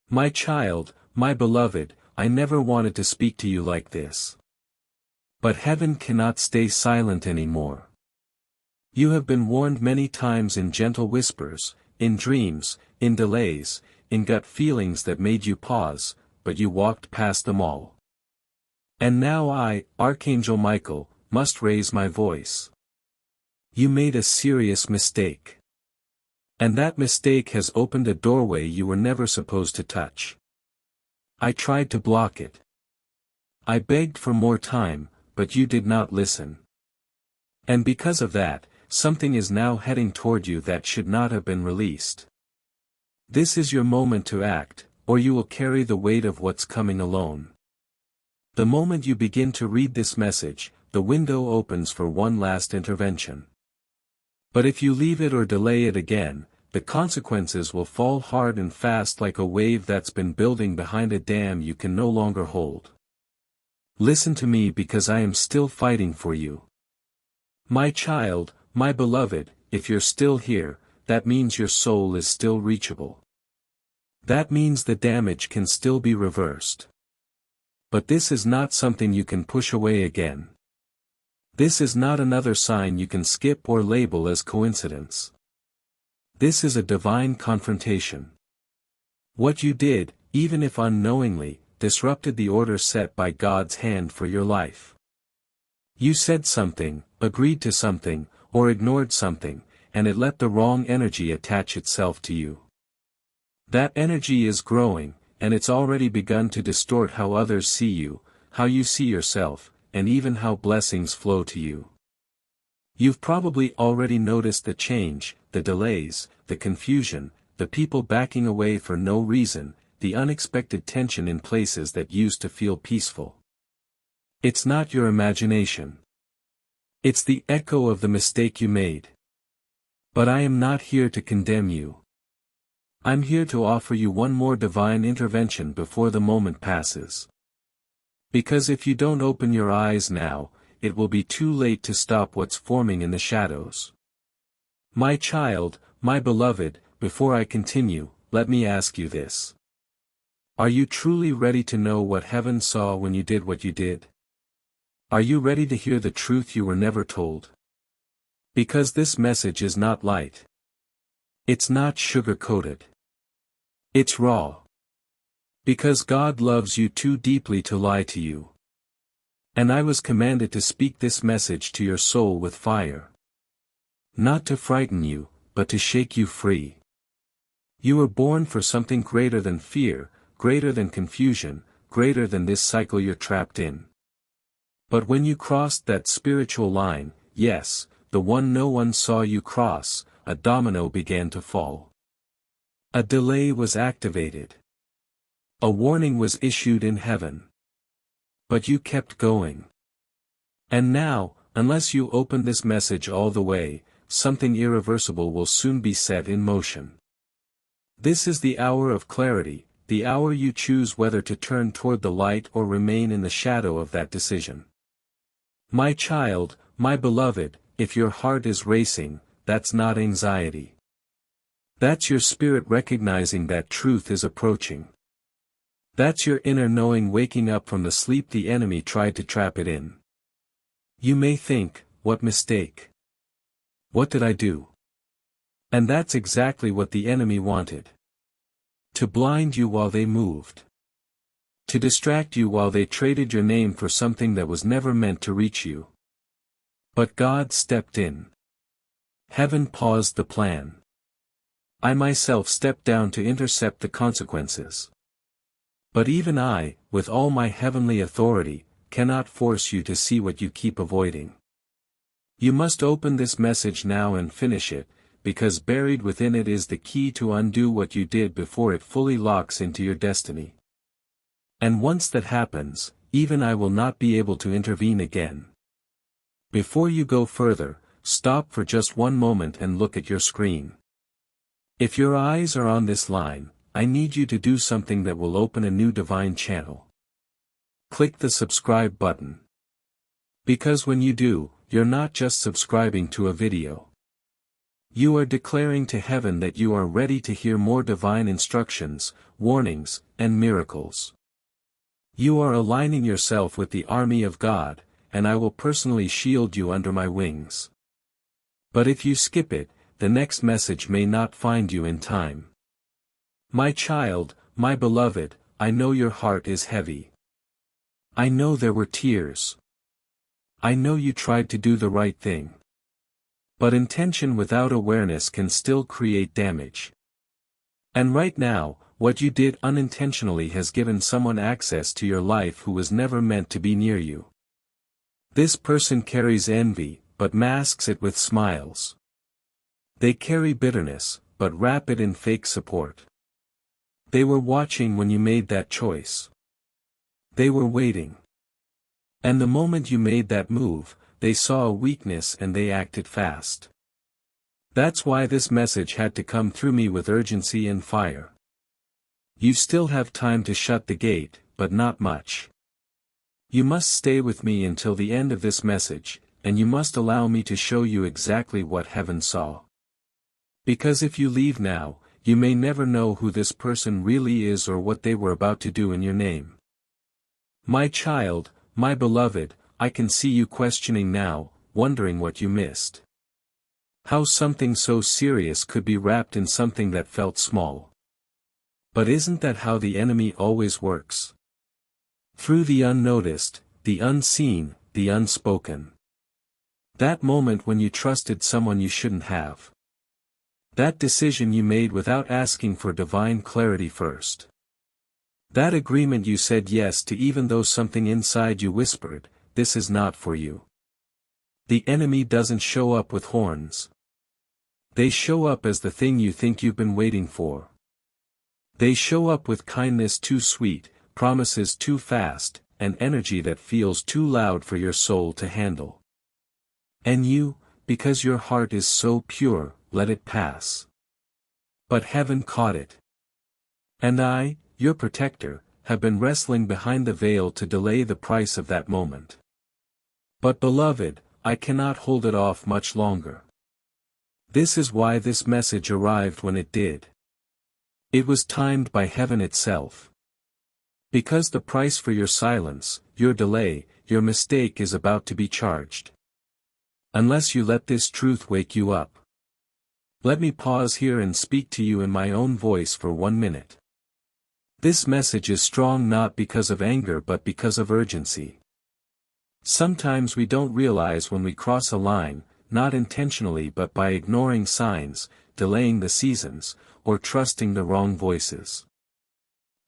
My child, my beloved, I never wanted to speak to you like this. But heaven cannot stay silent anymore. You have been warned many times in gentle whispers, in dreams, in delays, in gut feelings that made you pause, but you walked past them all. And now I, Archangel Michael, must raise my voice. You made a serious mistake. And that mistake has opened a doorway you were never supposed to touch. I tried to block it. I begged for more time, but you did not listen. And because of that, something is now heading toward you that should not have been released. This is your moment to act, or you will carry the weight of what's coming alone. The moment you begin to read this message, the window opens for one last intervention. But if you leave it or delay it again, the consequences will fall hard and fast like a wave that's been building behind a dam you can no longer hold. Listen to me because I am still fighting for you. My child, my beloved, if you're still here, that means your soul is still reachable. That means the damage can still be reversed. But this is not something you can push away again. This is not another sign you can skip or label as coincidence. This is a divine confrontation. What you did, even if unknowingly, disrupted the order set by God's hand for your life. You said something, agreed to something, or ignored something, and it let the wrong energy attach itself to you. That energy is growing, and it's already begun to distort how others see you, how you see yourself, and even how blessings flow to you. You've probably already noticed the change, the delays, the confusion, the people backing away for no reason, the unexpected tension in places that used to feel peaceful. It's not your imagination. It's the echo of the mistake you made. But I am not here to condemn you. I'm here to offer you one more divine intervention before the moment passes. Because if you don't open your eyes now, it will be too late to stop what's forming in the shadows. My child, my beloved, before I continue, let me ask you this. Are you truly ready to know what heaven saw when you did what you did? Are you ready to hear the truth you were never told? Because this message is not light. It's not sugar-coated. It's raw. Because God loves you too deeply to lie to you. And I was commanded to speak this message to your soul with fire. Not to frighten you, but to shake you free. You were born for something greater than fear, greater than confusion, greater than this cycle you're trapped in. But when you crossed that spiritual line, yes, the one no one saw you cross, a domino began to fall. A delay was activated. A warning was issued in heaven. But you kept going. And now, unless you open this message all the way, something irreversible will soon be set in motion. This is the hour of clarity, the hour you choose whether to turn toward the light or remain in the shadow of that decision. My child, my beloved, if your heart is racing, that's not anxiety. That's your spirit recognizing that truth is approaching. That's your inner knowing waking up from the sleep the enemy tried to trap it in. You may think, what mistake? What did I do? And that's exactly what the enemy wanted. To blind you while they moved. To distract you while they traded your name for something that was never meant to reach you. But God stepped in. Heaven paused the plan. I myself stepped down to intercept the consequences. But even I, with all my heavenly authority, cannot force you to see what you keep avoiding. You must open this message now and finish it, because buried within it is the key to undo what you did before it fully locks into your destiny. And once that happens, even I will not be able to intervene again. Before you go further, stop for just one moment and look at your screen. If your eyes are on this line, I need you to do something that will open a new divine channel. Click the subscribe button. Because when you do, you're not just subscribing to a video. You are declaring to heaven that you are ready to hear more divine instructions, warnings, and miracles. You are aligning yourself with the army of God, and I will personally shield you under my wings. But if you skip it, the next message may not find you in time. My child, my beloved, I know your heart is heavy. I know there were tears. I know you tried to do the right thing. But intention without awareness can still create damage. And right now, what you did unintentionally has given someone access to your life who was never meant to be near you. This person carries envy, but masks it with smiles. They carry bitterness, but wrap it in fake support. They were watching when you made that choice. They were waiting. And the moment you made that move, they saw a weakness and they acted fast. That's why this message had to come through me with urgency and fire. You still have time to shut the gate, but not much. You must stay with me until the end of this message, and you must allow me to show you exactly what heaven saw. Because if you leave now, you may never know who this person really is or what they were about to do in your name. My child, my beloved, I can see you questioning now, wondering what you missed. How something so serious could be wrapped in something that felt small. But isn't that how the enemy always works? Through the unnoticed, the unseen, the unspoken. That moment when you trusted someone you shouldn't have. That decision you made without asking for divine clarity first. That agreement you said yes to even though something inside you whispered, this is not for you. The enemy doesn't show up with horns. They show up as the thing you think you've been waiting for. They show up with kindness too sweet, promises too fast, and energy that feels too loud for your soul to handle. And you, because your heart is so pure, let it pass. But heaven caught it. And I, your protector, have been wrestling behind the veil to delay the price of that moment. But beloved, I cannot hold it off much longer. This is why this message arrived when it did. It was timed by heaven itself. Because the price for your silence, your delay, your mistake is about to be charged. Unless you let this truth wake you up. Let me pause here and speak to you in my own voice for 1 minute. This message is strong not because of anger but because of urgency. Sometimes we don't realize when we cross a line, not intentionally but by ignoring signs, delaying the seasons, or trusting the wrong voices.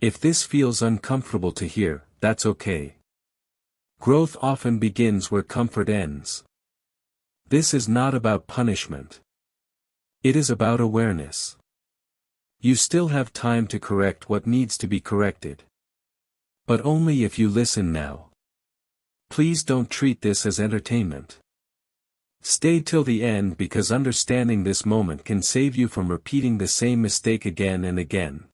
If this feels uncomfortable to hear, that's okay. Growth often begins where comfort ends. This is not about punishment. It is about awareness. You still have time to correct what needs to be corrected. But only if you listen now. Please don't treat this as entertainment. Stay till the end because understanding this moment can save you from repeating the same mistake again and again.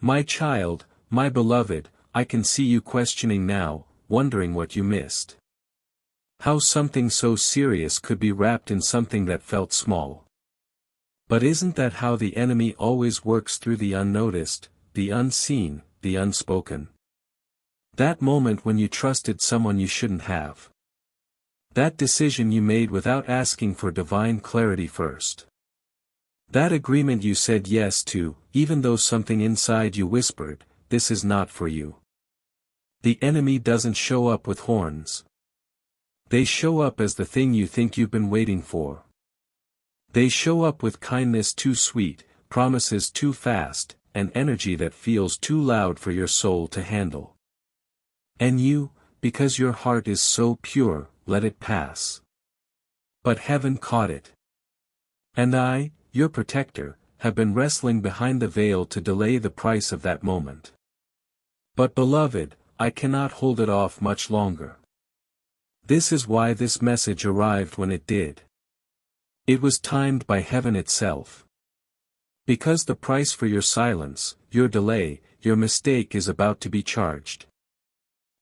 My child, my beloved, I can see you questioning now, wondering what you missed. How something so serious could be wrapped in something that felt small. But isn't that how the enemy always works through the unnoticed, the unseen, the unspoken? That moment when you trusted someone you shouldn't have. That decision you made without asking for divine clarity first. That agreement you said yes to, even though something inside you whispered, this is not for you. The enemy doesn't show up with horns. They show up as the thing you think you've been waiting for. They show up with kindness too sweet, promises too fast, and energy that feels too loud for your soul to handle. And you, because your heart is so pure, let it pass. But heaven caught it. And I, your protector, have been wrestling behind the veil to delay the price of that moment. But beloved, I cannot hold it off much longer. This is why this message arrived when it did. It was timed by heaven itself. Because the price for your silence, your delay, your mistake is about to be charged.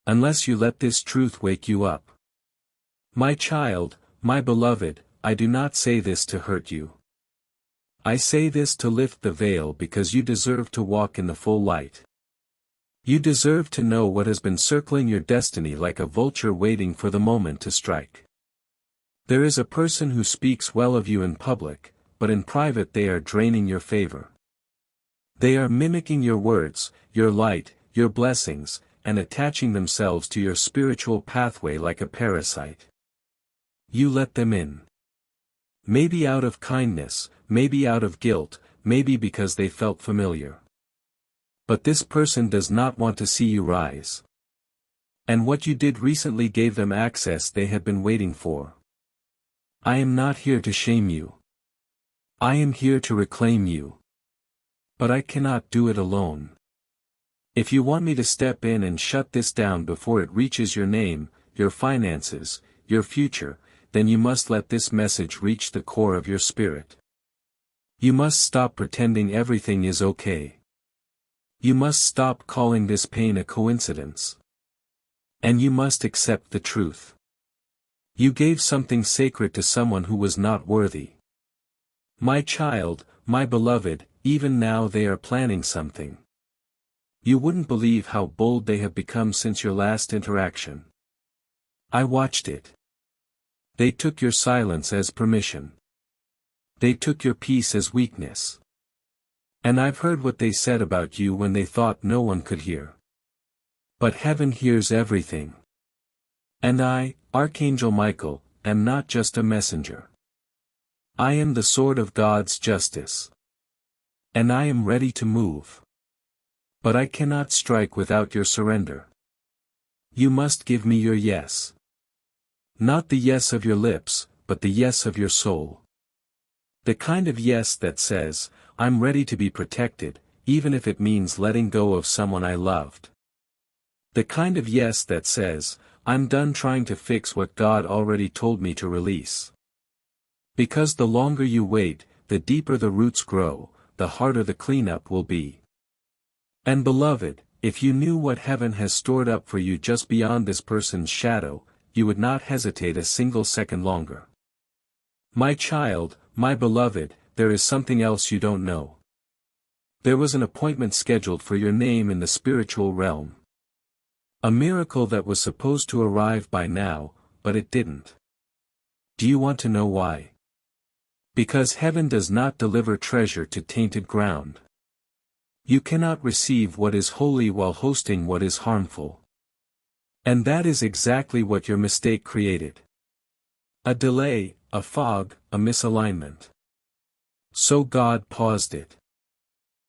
Unless you let this truth wake you up. My child, my beloved, I do not say this to hurt you. I say this to lift the veil because you deserve to walk in the full light. You deserve to know what has been circling your destiny like a vulture waiting for the moment to strike. There is a person who speaks well of you in public, but in private they are draining your favor. They are mimicking your words, your light, your blessings, and attaching themselves to your spiritual pathway like a parasite. You let them in. Maybe out of kindness, maybe out of guilt, maybe because they felt familiar. But this person does not want to see you rise. And what you did recently gave them access they had been waiting for. I am not here to shame you. I am here to reclaim you. But I cannot do it alone. If you want me to step in and shut this down before it reaches your name, your finances, your future, then you must let this message reach the core of your spirit. You must stop pretending everything is okay. You must stop calling this pain a coincidence. And you must accept the truth. You gave something sacred to someone who was not worthy. My child, my beloved, even now they are planning something. You wouldn't believe how bold they have become since your last interaction. I watched it. They took your silence as permission. They took your peace as weakness. And I've heard what they said about you when they thought no one could hear. But heaven hears everything. And I, Archangel Michael, am not just a messenger. I am the sword of God's justice. And I am ready to move. But I cannot strike without your surrender. You must give me your yes. Not the yes of your lips, but the yes of your soul. The kind of yes that says, I'm ready to be protected, even if it means letting go of someone I loved. The kind of yes that says, I'm done trying to fix what God already told me to release. Because the longer you wait, the deeper the roots grow, the harder the cleanup will be. And beloved, if you knew what heaven has stored up for you just beyond this person's shadow, you would not hesitate a single second longer. My child, my beloved, there is something else you don't know. There was an appointment scheduled for your name in the spiritual realm. A miracle that was supposed to arrive by now, but it didn't. Do you want to know why? Because heaven does not deliver treasure to tainted ground. You cannot receive what is holy while hosting what is harmful. And that is exactly what your mistake created. A delay, a fog, a misalignment. So God paused it.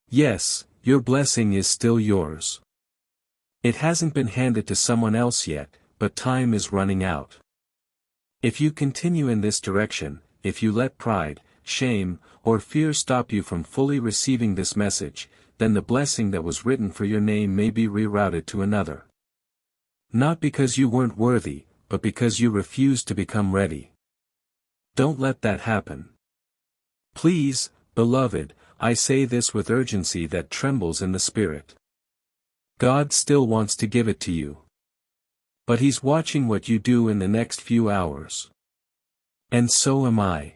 Yes, your blessing is still yours. It hasn't been handed to someone else yet, but time is running out. If you continue in this direction, if you let pride, shame, or fear stop you from fully receiving this message, then the blessing that was written for your name may be rerouted to another. Not because you weren't worthy, but because you refused to become ready. Don't let that happen. Please, beloved, I say this with urgency that trembles in the spirit. God still wants to give it to you. But He's watching what you do in the next few hours. And so am I.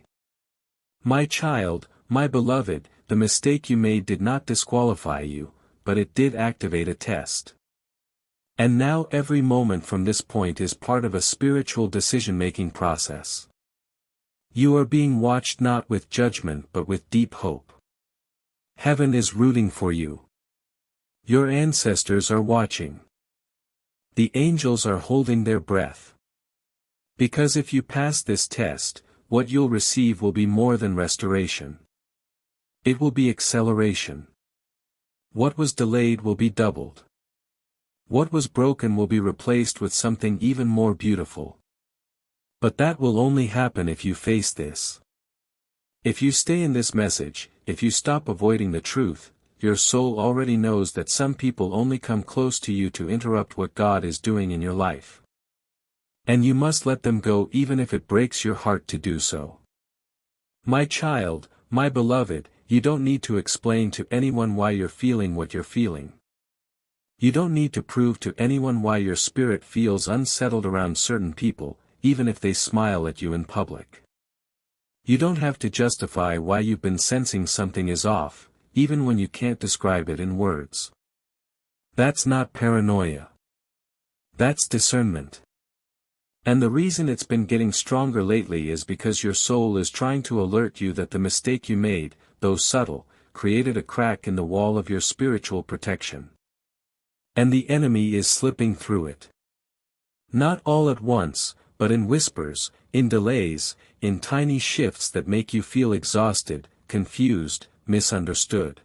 My child, my beloved, the mistake you made did not disqualify you, but it did activate a test. And now every moment from this point is part of a spiritual decision-making process. You are being watched not with judgment but with deep hope. Heaven is rooting for you. Your ancestors are watching. The angels are holding their breath. Because if you pass this test, what you'll receive will be more than restoration. It will be acceleration. What was delayed will be doubled. What was broken will be replaced with something even more beautiful. But that will only happen if you face this. If you stay in this message, if you stop avoiding the truth, your soul already knows that some people only come close to you to interrupt what God is doing in your life. And you must let them go even if it breaks your heart to do so. My child, my beloved, you don't need to explain to anyone why you're feeling what you're feeling. You don't need to prove to anyone why your spirit feels unsettled around certain people, even if they smile at you in public. You don't have to justify why you've been sensing something is off, even when you can't describe it in words. That's not paranoia. That's discernment. And the reason it's been getting stronger lately is because your soul is trying to alert you that the mistake you made, though subtle, created a crack in the wall of your spiritual protection. And the enemy is slipping through it. Not all at once, but in whispers, in delays, in tiny shifts that make you feel exhausted, confused, misunderstood.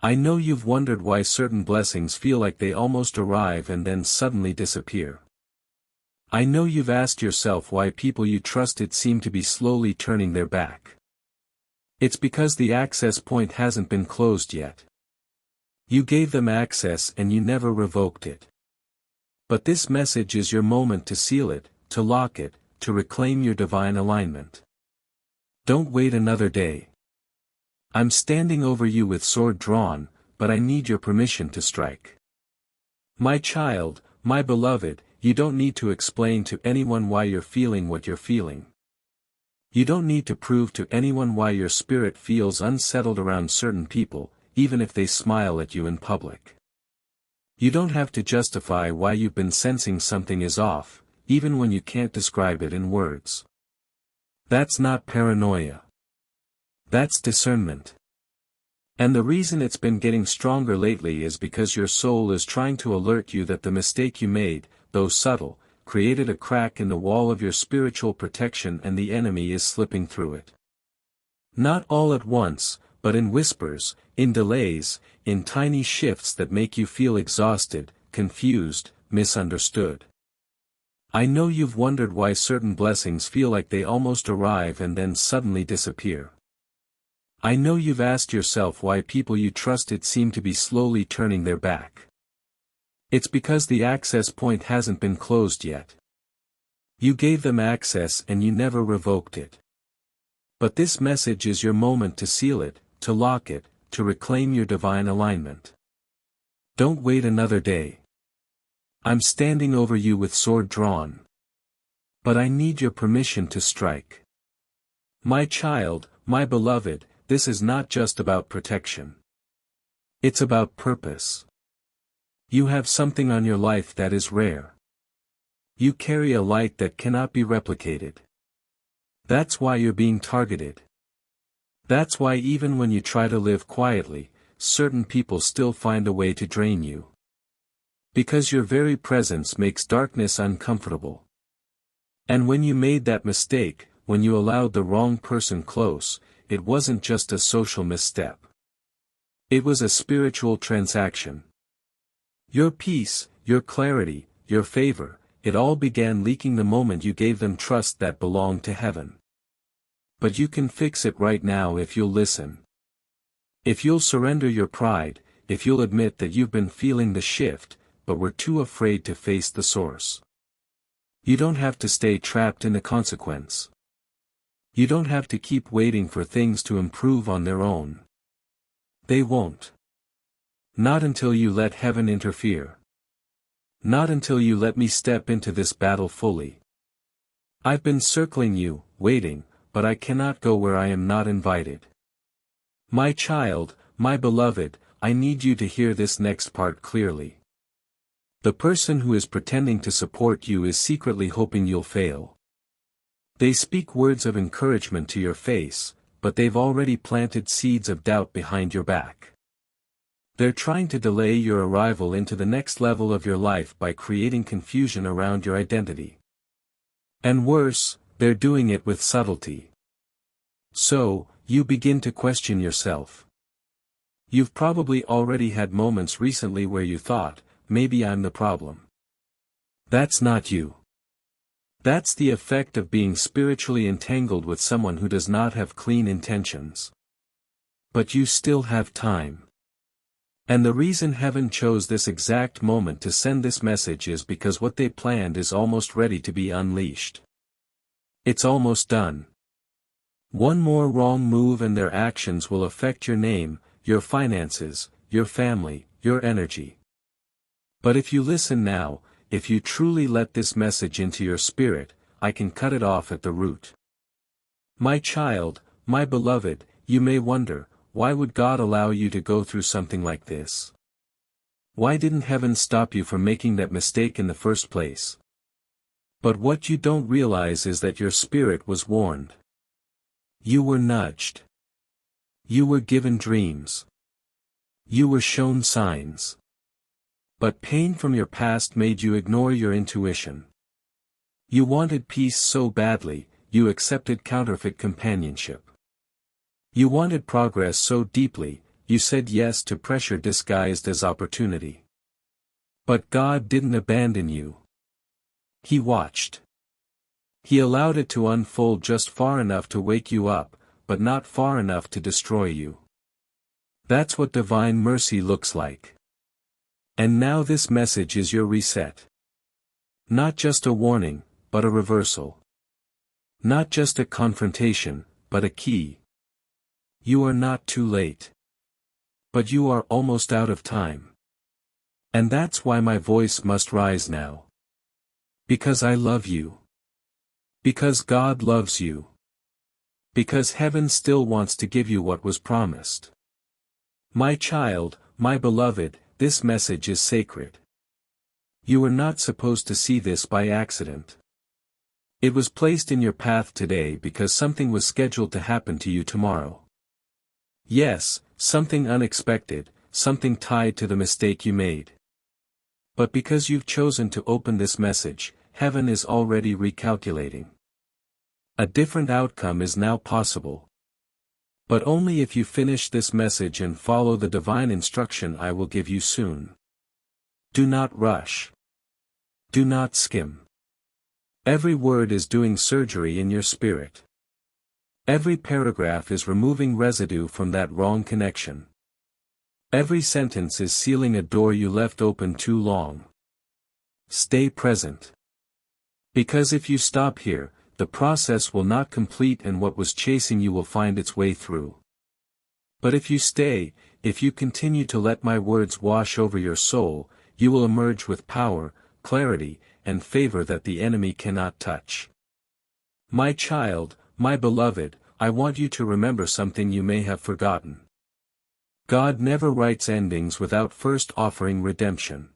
I know you've wondered why certain blessings feel like they almost arrive and then suddenly disappear. I know you've asked yourself why people you trusted seem to be slowly turning their back. It's because the access point hasn't been closed yet. You gave them access and you never revoked it. But this message is your moment to seal it, to lock it, to reclaim your divine alignment. Don't wait another day. I'm standing over you with sword drawn, but I need your permission to strike. My child, my beloved, you don't need to explain to anyone why you're feeling what you're feeling. You don't need to prove to anyone why your spirit feels unsettled around certain people, even if they smile at you in public. You don't have to justify why you've been sensing something is off, even when you can't describe it in words. That's not paranoia. That's discernment. And the reason it's been getting stronger lately is because your soul is trying to alert you that the mistake you made, though subtle, created a crack in the wall of your spiritual protection and the enemy is slipping through it. Not all at once, but in whispers, in delays, in tiny shifts that make you feel exhausted, confused, misunderstood. I know you've wondered why certain blessings feel like they almost arrive and then suddenly disappear. I know you've asked yourself why people you trusted seem to be slowly turning their back. It's because the access point hasn't been closed yet. You gave them access and you never revoked it. But this message is your moment to seal it, to lock it, to reclaim your divine alignment. Don't wait another day. I'm standing over you with sword drawn. But I need your permission to strike. My child, my beloved, this is not just about protection. It's about purpose. You have something on your life that is rare. You carry a light that cannot be replicated. That's why you're being targeted. That's why even when you try to live quietly, certain people still find a way to drain you. Because your very presence makes darkness uncomfortable. And when you made that mistake, when you allowed the wrong person close, it wasn't just a social misstep. It was a spiritual transaction. Your peace, your clarity, your favor, it all began leaking the moment you gave them trust that belonged to heaven. But you can fix it right now if you'll listen. If you'll surrender your pride, if you'll admit that you've been feeling the shift, but were too afraid to face the source. You don't have to stay trapped in the consequence. You don't have to keep waiting for things to improve on their own. They won't. Not until you let heaven interfere. Not until you let me step into this battle fully. I've been circling you, waiting, but I cannot go where I am not invited. My child, my beloved, I need you to hear this next part clearly. The person who is pretending to support you is secretly hoping you'll fail. They speak words of encouragement to your face, but they've already planted seeds of doubt behind your back. They're trying to delay your arrival into the next level of your life by creating confusion around your identity. And worse, they're doing it with subtlety. So, you begin to question yourself. You've probably already had moments recently where you thought, maybe I'm the problem. That's not you. That's the effect of being spiritually entangled with someone who does not have clean intentions. But you still have time. And the reason heaven chose this exact moment to send this message is because what they planned is almost ready to be unleashed. It's almost done. One more wrong move and their actions will affect your name, your finances, your family, your energy. But if you listen now, if you truly let this message into your spirit, I can cut it off at the root. My child, my beloved, you may wonder, why would God allow you to go through something like this? Why didn't heaven stop you from making that mistake in the first place? But what you don't realize is that your spirit was warned. You were nudged. You were given dreams. You were shown signs. But pain from your past made you ignore your intuition. You wanted peace so badly, you accepted counterfeit companionship. You wanted progress so deeply, you said yes to pressure disguised as opportunity. But God didn't abandon you. He watched. He allowed it to unfold just far enough to wake you up, but not far enough to destroy you. That's what divine mercy looks like. And now this message is your reset. Not just a warning, but a reversal. Not just a confrontation, but a key. You are not too late. But you are almost out of time. And that's why my voice must rise now. Because I love you. Because God loves you. Because heaven still wants to give you what was promised. My child, my beloved, this message is sacred. You were not supposed to see this by accident. It was placed in your path today because something was scheduled to happen to you tomorrow. Yes, something unexpected, something tied to the mistake you made. But because you've chosen to open this message, heaven is already recalculating. A different outcome is now possible. But only if you finish this message and follow the divine instruction I will give you soon. Do not rush. Do not skim. Every word is doing surgery in your spirit. Every paragraph is removing residue from that wrong connection. Every sentence is sealing a door you left open too long. Stay present. Because if you stop here, the process will not complete and what was chasing you will find its way through. But if you stay, if you continue to let my words wash over your soul, you will emerge with power, clarity, and favor that the enemy cannot touch. My child, my beloved, I want you to remember something you may have forgotten. God never writes endings without first offering redemption.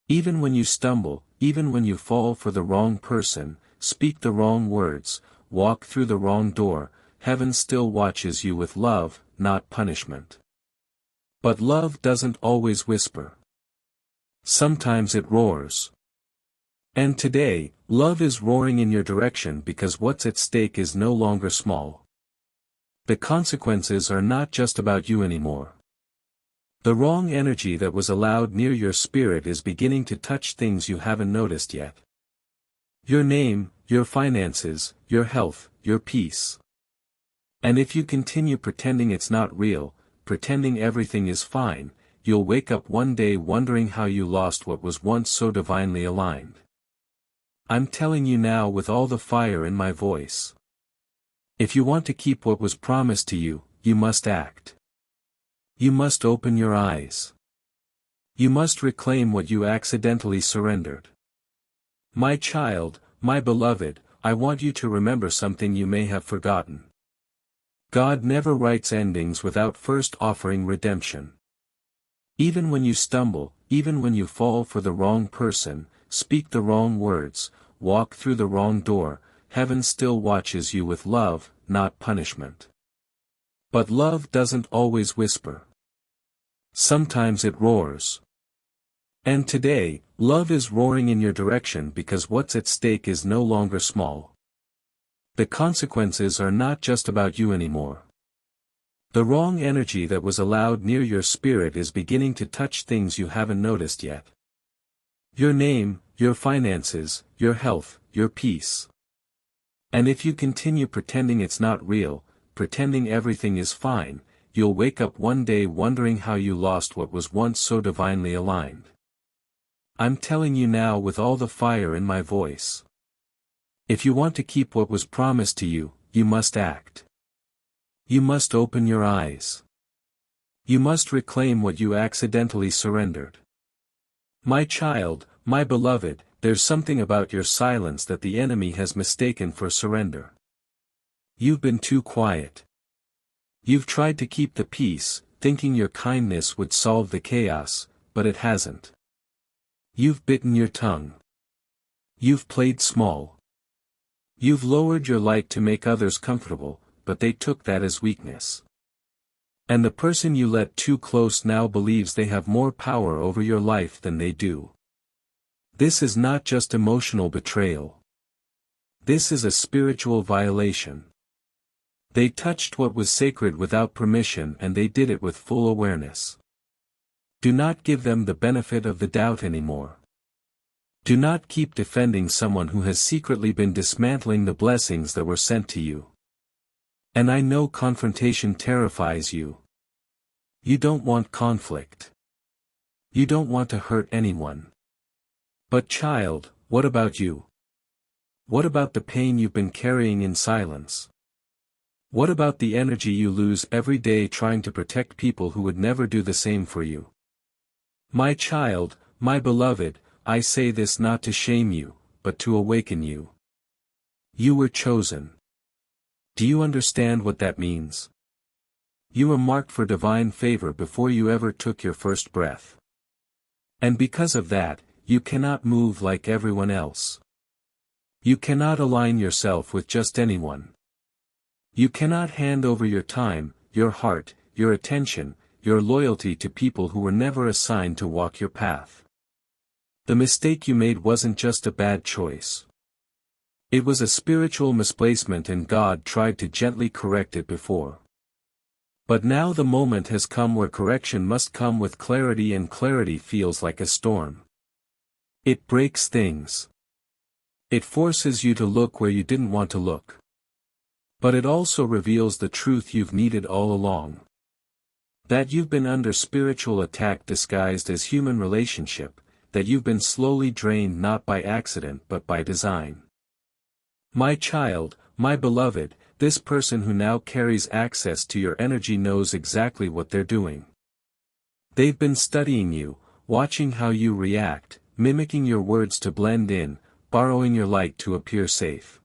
Even when you stumble, even when you fall for the wrong person, speak the wrong words, walk through the wrong door, heaven still watches you with love, not punishment. But love doesn't always whisper. Sometimes it roars. And today, love is roaring in your direction because what's at stake is no longer small. The consequences are not just about you anymore. The wrong energy that was allowed near your spirit is beginning to touch things you haven't noticed yet. Your name, your finances, your health, your peace. And if you continue pretending it's not real, pretending everything is fine, you'll wake up one day wondering how you lost what was once so divinely aligned. I'm telling you now with all the fire in my voice. If you want to keep what was promised to you, you must act. You must open your eyes. You must reclaim what you accidentally surrendered. My child, my beloved, I want you to remember something you may have forgotten. God never writes endings without first offering redemption. Even when you stumble, even when you fall for the wrong person, speak the wrong words, walk through the wrong door, heaven still watches you with love, not punishment. But love doesn't always whisper. Sometimes it roars. And today, love is roaring in your direction because what's at stake is no longer small. The consequences are not just about you anymore. The wrong energy that was allowed near your spirit is beginning to touch things you haven't noticed yet. Your name, your finances, your health, your peace. And if you continue pretending it's not real, pretending everything is fine, you'll wake up one day wondering how you lost what was once so divinely aligned. I'm telling you now with all the fire in my voice. If you want to keep what was promised to you, you must act. You must open your eyes. You must reclaim what you accidentally surrendered. My child, my beloved, there's something about your silence that the enemy has mistaken for surrender. You've been too quiet. You've tried to keep the peace, thinking your kindness would solve the chaos, but it hasn't. You've bitten your tongue. You've played small. You've lowered your light to make others comfortable, but they took that as weakness. And the person you let too close now believes they have more power over your life than they do. This is not just emotional betrayal. This is a spiritual violation. They touched what was sacred without permission, and they did it with full awareness. Do not give them the benefit of the doubt anymore. Do not keep defending someone who has secretly been dismantling the blessings that were sent to you. And I know confrontation terrifies you. You don't want conflict. You don't want to hurt anyone. But child, what about you? What about the pain you've been carrying in silence? What about the energy you lose every day trying to protect people who would never do the same for you? My child, my beloved, I say this not to shame you, but to awaken you. You were chosen. Do you understand what that means? You were marked for divine favor before you ever took your first breath. And because of that, you cannot move like everyone else. You cannot align yourself with just anyone. You cannot hand over your time, your heart, your attention, your loyalty to people who were never assigned to walk your path. The mistake you made wasn't just a bad choice. It was a spiritual misplacement, and God tried to gently correct it before. But now the moment has come where correction must come with clarity, and clarity feels like a storm. It breaks things. It forces you to look where you didn't want to look. But it also reveals the truth you've needed all along. That you've been under spiritual attack disguised as human relationship, that you've been slowly drained not by accident but by design. My child, my beloved, this person who now carries access to your energy knows exactly what they're doing. They've been studying you, watching how you react, mimicking your words to blend in, borrowing your light to appear safe.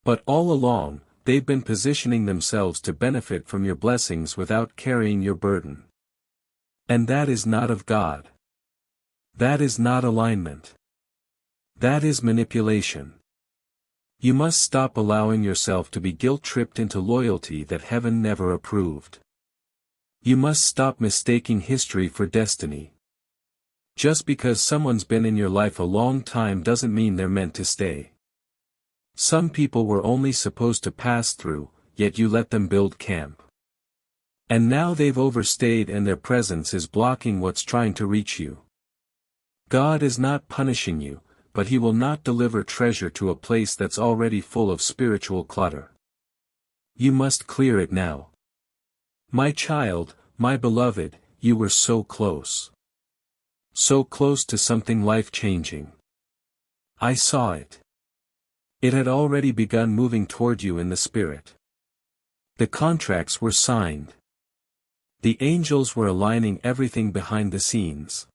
But all along, they've been positioning themselves to benefit from your blessings without carrying your burden. And that is not of God. That is not alignment. That is manipulation. You must stop allowing yourself to be guilt-tripped into loyalty that heaven never approved. You must stop mistaking history for destiny. Just because someone's been in your life a long time doesn't mean they're meant to stay. Some people were only supposed to pass through, yet you let them build camp. And now they've overstayed, and their presence is blocking what's trying to reach you. God is not punishing you, but He will not deliver treasure to a place that's already full of spiritual clutter. You must clear it now. My child, my beloved, you were so close. So close to something life-changing. I saw it. It had already begun moving toward you in the spirit. The contracts were signed. The angels were aligning everything behind the scenes.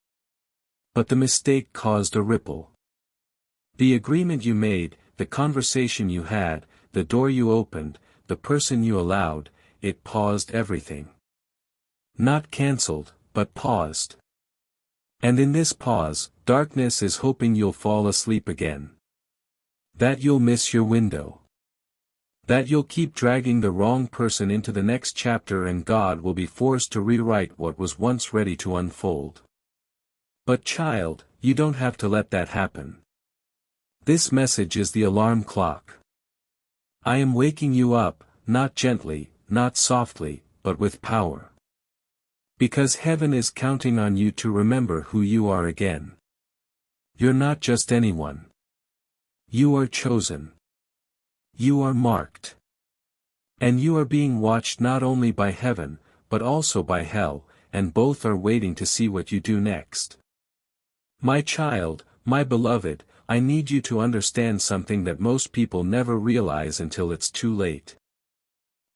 But the mistake caused a ripple. The agreement you made, the conversation you had, the door you opened, the person you allowed, it paused everything. Not cancelled, but paused. And in this pause, darkness is hoping you'll fall asleep again. That you'll miss your window. That you'll keep dragging the wrong person into the next chapter, and God will be forced to rewrite what was once ready to unfold. But child, you don't have to let that happen. This message is the alarm clock. I am waking you up, not gently, not softly, but with power. Because heaven is counting on you to remember who you are again. You're not just anyone. You are chosen. You are marked. And you are being watched not only by heaven, but also by hell, and both are waiting to see what you do next. My child, my beloved, I need you to understand something that most people never realize until it's too late.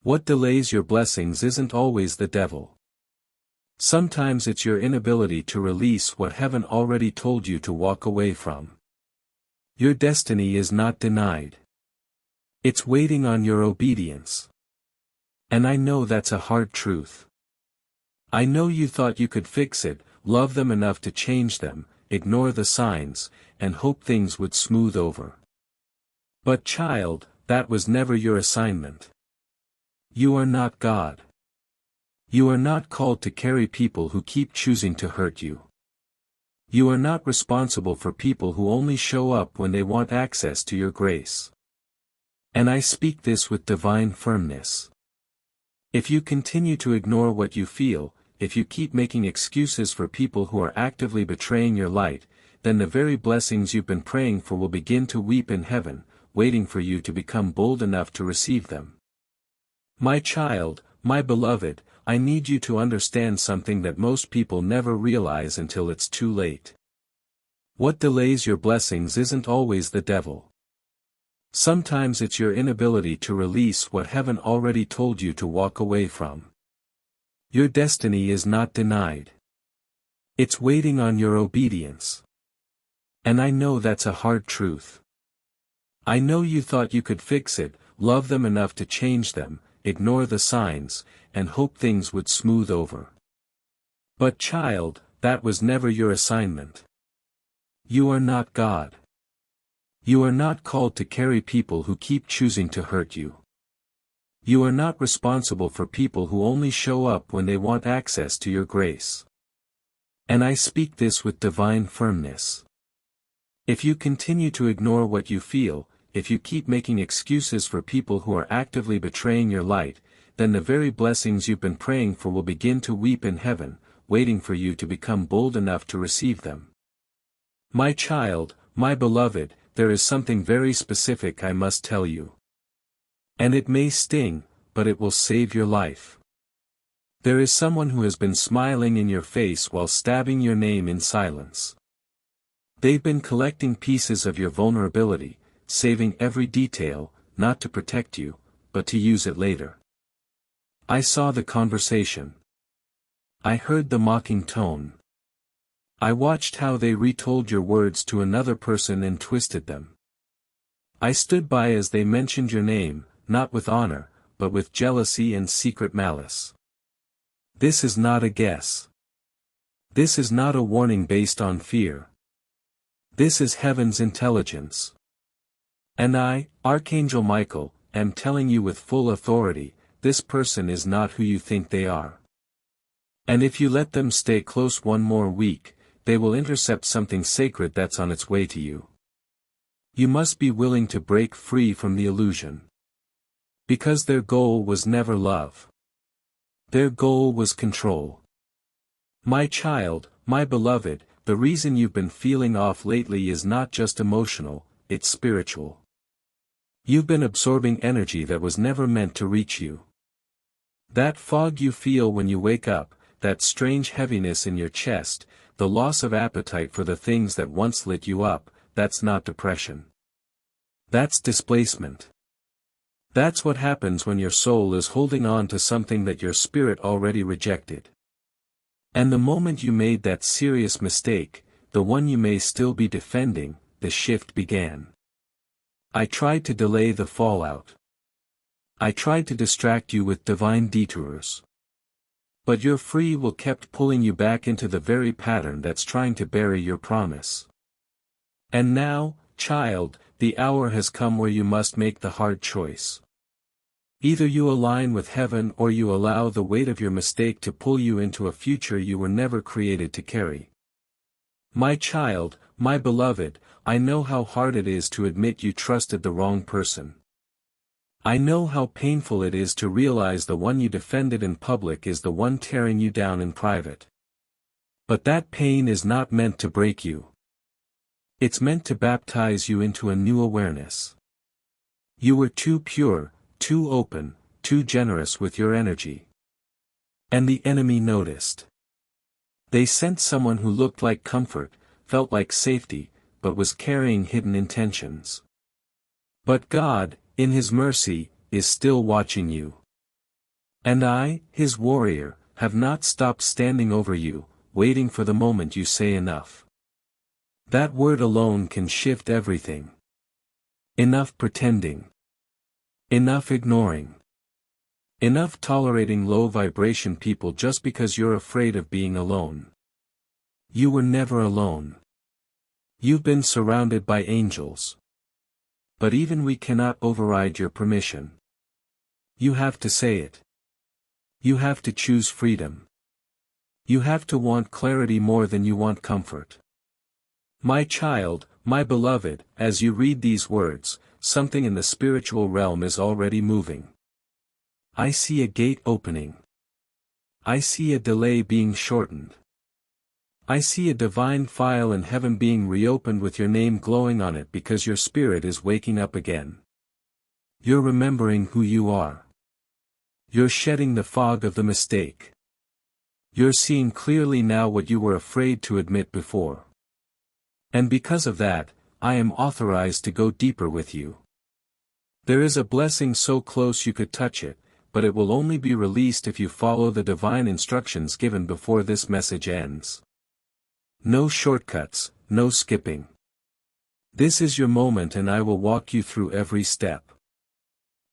What delays your blessings isn't always the devil. Sometimes it's your inability to release what heaven already told you to walk away from. Your destiny is not denied. It's waiting on your obedience. And I know that's a hard truth. I know you thought you could fix it, love them enough to change them, ignore the signs, and hope things would smooth over. But child, that was never your assignment. You are not God. You are not called to carry people who keep choosing to hurt you. You are not responsible for people who only show up when they want access to your grace. And I speak this with divine firmness. If you continue to ignore what you feel, if you keep making excuses for people who are actively betraying your light, then the very blessings you've been praying for will begin to weep in heaven, waiting for you to become bold enough to receive them. My child, my beloved, I need you to understand something that most people never realize until it's too late. What delays your blessings isn't always the devil. Sometimes it's your inability to release what heaven already told you to walk away from. Your destiny is not denied. It's waiting on your obedience. And I know that's a hard truth. I know you thought you could fix it, love them enough to change them, ignore the signs, and hope things would smooth over. But child, that was never your assignment. You are not God. You are not called to carry people who keep choosing to hurt you. You are not responsible for people who only show up when they want access to your grace. And I speak this with divine firmness. If you continue to ignore what you feel, if you keep making excuses for people who are actively betraying your light, then the very blessings you've been praying for will begin to weep in heaven, waiting for you to become bold enough to receive them. My child, my beloved, there is something very specific I must tell you. And it may sting, but it will save your life. There is someone who has been smiling in your face while stabbing your name in silence. They've been collecting pieces of your vulnerability, saving every detail, not to protect you, but to use it later. I saw the conversation. I heard the mocking tone. I watched how they retold your words to another person and twisted them. I stood by as they mentioned your name, not with honor, but with jealousy and secret malice. This is not a guess. This is not a warning based on fear. This is heaven's intelligence. And I, Archangel Michael, am telling you with full authority, this person is not who you think they are. And if you let them stay close one more week, they will intercept something sacred that's on its way to you. You must be willing to break free from the illusion. Because their goal was never love. Their goal was control. My child, my beloved, the reason you've been feeling off lately is not just emotional, it's spiritual. You've been absorbing energy that was never meant to reach you. That fog you feel when you wake up, that strange heaviness in your chest, the loss of appetite for the things that once lit you up, that's not depression. That's displacement. That's what happens when your soul is holding on to something that your spirit already rejected. And the moment you made that serious mistake, the one you may still be defending, the shift began. I tried to delay the fallout. I tried to distract you with divine detours. But your free will kept pulling you back into the very pattern that's trying to bury your promise. And now, child, the hour has come where you must make the hard choice. Either you align with heaven or you allow the weight of your mistake to pull you into a future you were never created to carry. My child, my beloved, I know how hard it is to admit you trusted the wrong person. I know how painful it is to realize the one you defended in public is the one tearing you down in private. But that pain is not meant to break you. It's meant to baptize you into a new awareness. You were too pure, too open, too generous with your energy. And the enemy noticed. They sent someone who looked like comfort, felt like safety, but was carrying hidden intentions. But God, in His mercy, is still watching you. And I, His warrior, have not stopped standing over you, waiting for the moment you say enough. That word alone can shift everything. Enough pretending. Enough ignoring. Enough tolerating low vibration people just because you're afraid of being alone. You were never alone. You've been surrounded by angels. But even we cannot override your permission. You have to say it. You have to choose freedom. You have to want clarity more than you want comfort. My child, my beloved, as you read these words, something in the spiritual realm is already moving. I see a gate opening. I see a delay being shortened. I see a divine file in heaven being reopened with your name glowing on it because your spirit is waking up again. You're remembering who you are. You're shedding the fog of the mistake. You're seeing clearly now what you were afraid to admit before. And because of that, I am authorized to go deeper with you. There is a blessing so close you could touch it, but it will only be released if you follow the divine instructions given before this message ends. No shortcuts, no skipping. This is your moment and I will walk you through every step.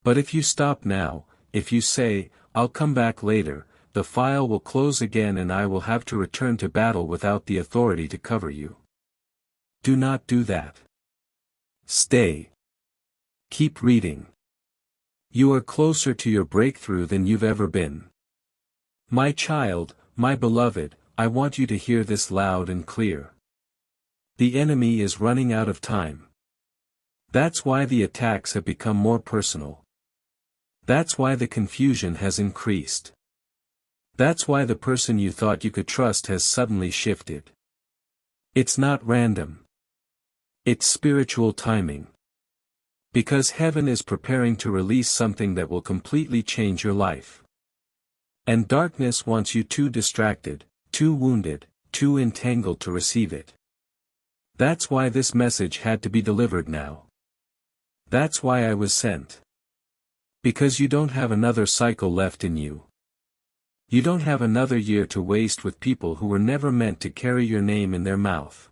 But if you stop now, if you say, I'll come back later, the file will close again and I will have to return to battle without the authority to cover you. Do not do that. Stay. Keep reading. You are closer to your breakthrough than you've ever been. My child, my beloved, I want you to hear this loud and clear. The enemy is running out of time. That's why the attacks have become more personal. That's why the confusion has increased. That's why the person you thought you could trust has suddenly shifted. It's not random. It's spiritual timing. Because heaven is preparing to release something that will completely change your life. And darkness wants you too distracted, too wounded, too entangled to receive it. That's why this message had to be delivered now. That's why I was sent. Because you don't have another cycle left in you. You don't have another year to waste with people who were never meant to carry your name in their mouth.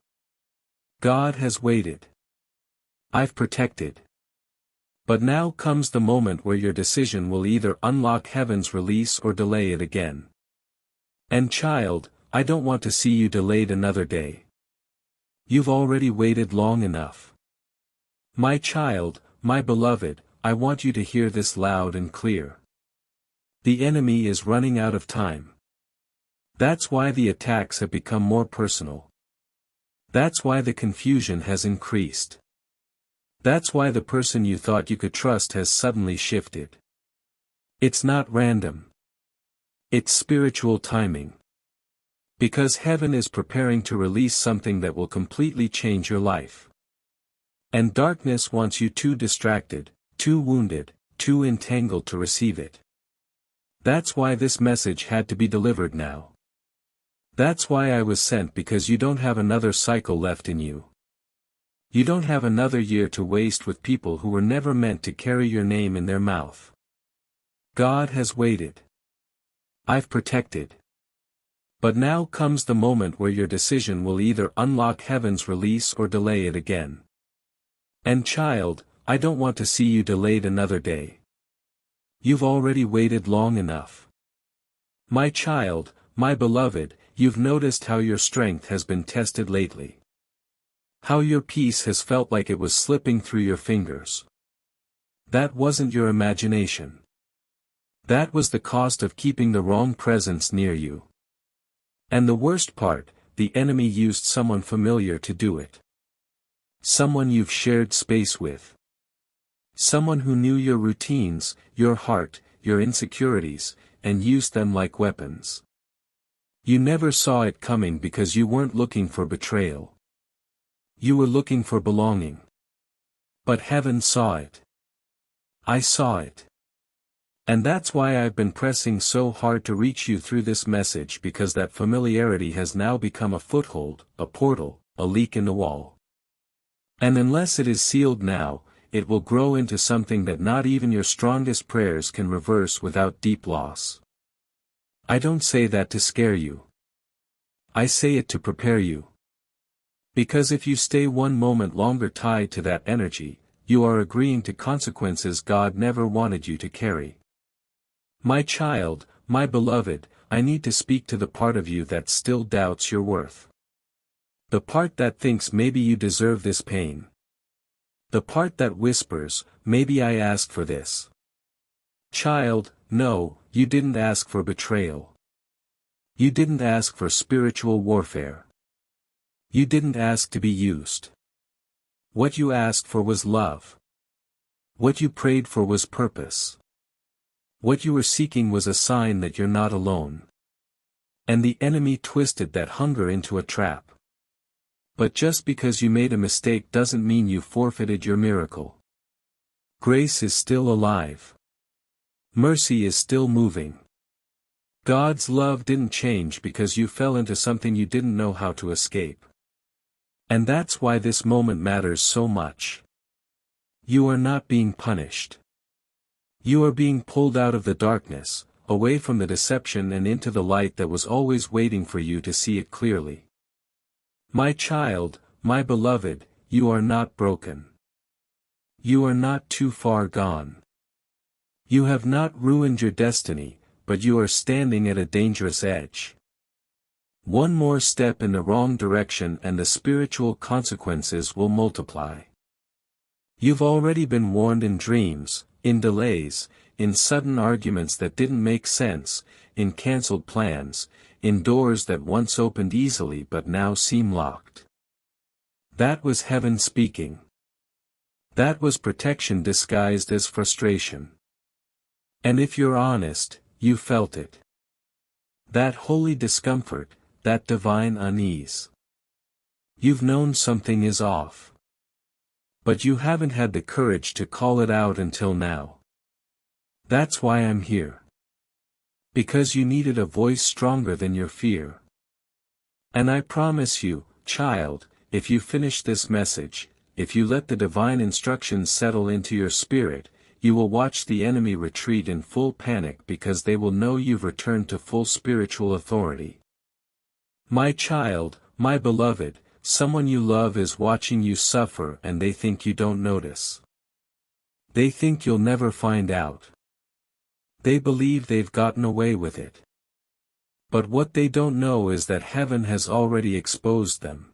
God has waited. I've protected. But now comes the moment where your decision will either unlock heaven's release or delay it again. And child, I don't want to see you delayed another day. You've already waited long enough. My child, my beloved, I want you to hear this loud and clear. The enemy is running out of time. That's why the attacks have become more personal. That's why the confusion has increased. That's why the person you thought you could trust has suddenly shifted. It's not random. It's spiritual timing. Because heaven is preparing to release something that will completely change your life. And darkness wants you too distracted, too wounded, too entangled to receive it. That's why this message had to be delivered now. That's why I was sent, because you don't have another cycle left in you. You don't have another year to waste with people who were never meant to carry your name in their mouth. God has waited. I've protected. But now comes the moment where your decision will either unlock heaven's release or delay it again. And child, I don't want to see you delayed another day. You've already waited long enough. My child, my beloved, you've noticed how your strength has been tested lately. How your peace has felt like it was slipping through your fingers. That wasn't your imagination. That was the cost of keeping the wrong presence near you. And the worst part, the enemy used someone familiar to do it. Someone you've shared space with. Someone who knew your routines, your heart, your insecurities, and used them like weapons. You never saw it coming because you weren't looking for betrayal. You were looking for belonging. But heaven saw it. I saw it. And that's why I've been pressing so hard to reach you through this message, because that familiarity has now become a foothold, a portal, a leak in the wall. And unless it is sealed now, it will grow into something that not even your strongest prayers can reverse without deep loss. I don't say that to scare you. I say it to prepare you. Because if you stay one moment longer tied to that energy, you are agreeing to consequences God never wanted you to carry. My child, my beloved, I need to speak to the part of you that still doubts your worth. The part that thinks maybe you deserve this pain. The part that whispers, maybe I asked for this. Child, no, you didn't ask for betrayal. You didn't ask for spiritual warfare. You didn't ask to be used. What you asked for was love. What you prayed for was purpose. What you were seeking was a sign that you're not alone. And the enemy twisted that hunger into a trap. But just because you made a mistake doesn't mean you forfeited your miracle. Grace is still alive. Mercy is still moving. God's love didn't change because you fell into something you didn't know how to escape. And that's why this moment matters so much. You are not being punished. You are being pulled out of the darkness, away from the deception and into the light that was always waiting for you to see it clearly. My child, my beloved, you are not broken. You are not too far gone. You have not ruined your destiny, but you are standing at a dangerous edge. One more step in the wrong direction and the spiritual consequences will multiply. You've already been warned in dreams, in delays, in sudden arguments that didn't make sense, in cancelled plans, in doors that once opened easily but now seem locked. That was heaven speaking. That was protection disguised as frustration. And if you're honest, you felt it. That holy discomfort, that divine unease. You've known something is off. But you haven't had the courage to call it out until now. That's why I'm here. Because you needed a voice stronger than your fear. And I promise you, child, if you finish this message, if you let the divine instructions settle into your spirit, you will watch the enemy retreat in full panic because they will know you've returned to full spiritual authority. My child, my beloved, someone you love is watching you suffer and they think you don't notice. They think you'll never find out. They believe they've gotten away with it. But what they don't know is that heaven has already exposed them.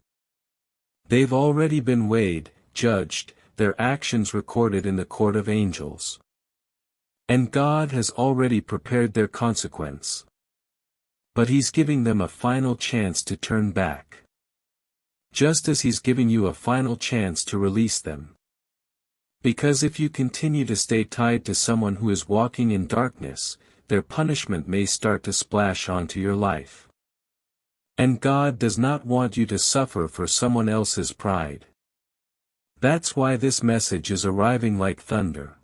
They've already been weighed, judged, their actions recorded in the court of angels. And God has already prepared their consequence. But He's giving them a final chance to turn back. Just as He's giving you a final chance to release them. Because if you continue to stay tied to someone who is walking in darkness, their punishment may start to splash onto your life. And God does not want you to suffer for someone else's pride. That's why this message is arriving like thunder.